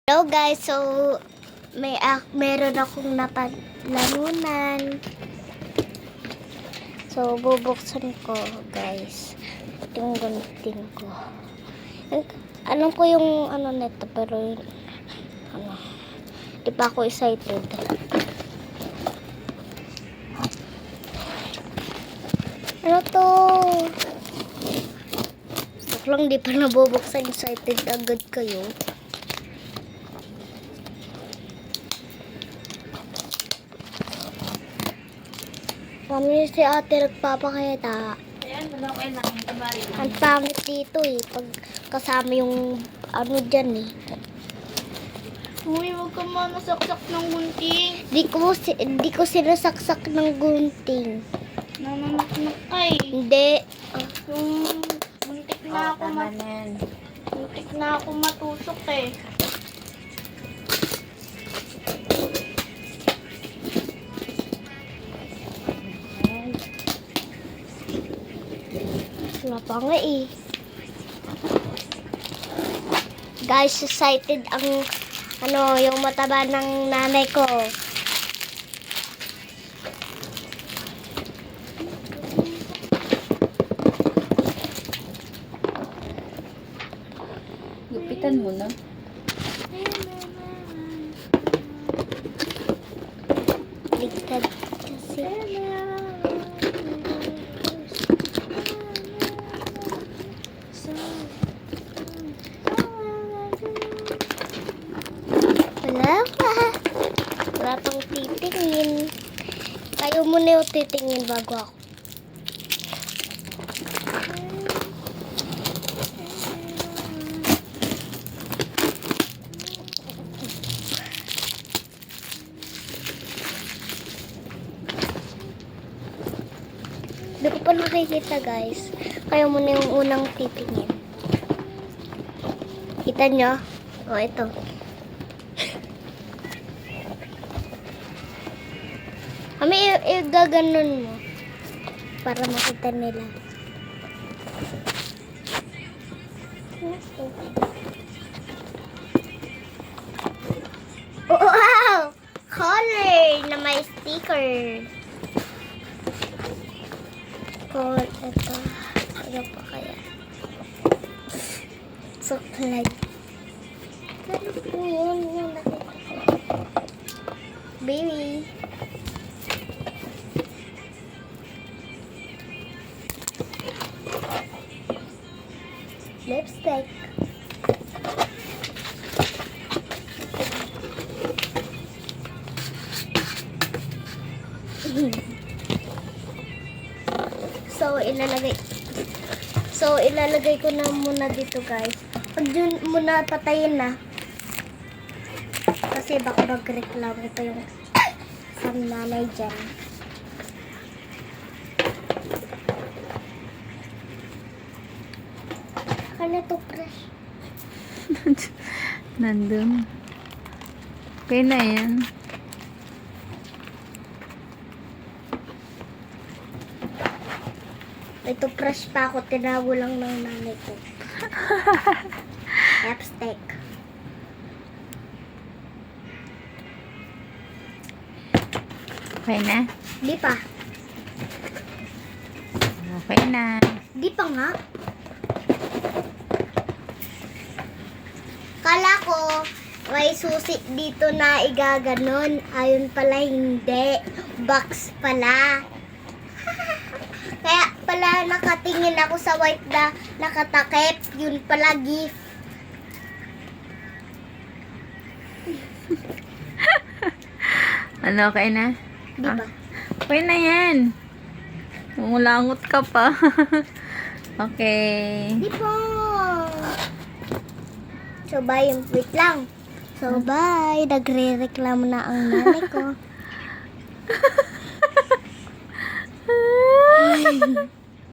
Hello guys, so meron akong napalanunan. So bubuksan ko guys. Ito yung gunting ko. Alam ko yung ano nito pero di pa ako excited. Ano to? Lang di pa nabubuksan, excited agad kayo. Kami si ate nagpapakita. Ang pangit dito eh. Pag kasama yung ano dyan eh. Uy, huwag ka manasaksak ng gunting. Di ko sinasaksak ng gunting. Nananak ka eh. Hindi. Yung muntik na ako matusok eh. Wala pa nga eh. Guys, excited ang yung mataba ng nanay ko. Gupitan mo na. Ligtad kasi. Wala pang titingin. Kayo muna yung titingin bago ako. Hindi ko pa nakikita guys. Kayo muna yung unang titingin. Kita nyo? O, ito. Kami gaganon mo para makita nila. Oh, wow! Color na may sticker. Ito. Ano pa kaya? Suklay. Ano po yun? Yung nakita ko. Baby. Lipstick. So ilalagay ko na muna dito guys. Pag yun muna patayin na. Kasi baka magreklamo pa yung sa nanay dyan. Ano to, crush? Nandun. Okay na yan. Ito crush pa ako. Tinago lang ng nanay ko. Lipstick. Okay na? Di pa. Okay na. Di pa nga. Kala ko may susi dito na igaganon. Ayun pala hindi. Box pala. Kaya pala nakatingin ako sa white na nakatakip. Yun pala gift. Ano, okay na? Di ba? Okay na yan. Umulangot ka pa. Okay. Di pa. So bye. Wait lang. So bye. Nagre-reklamo na ang nanay ko.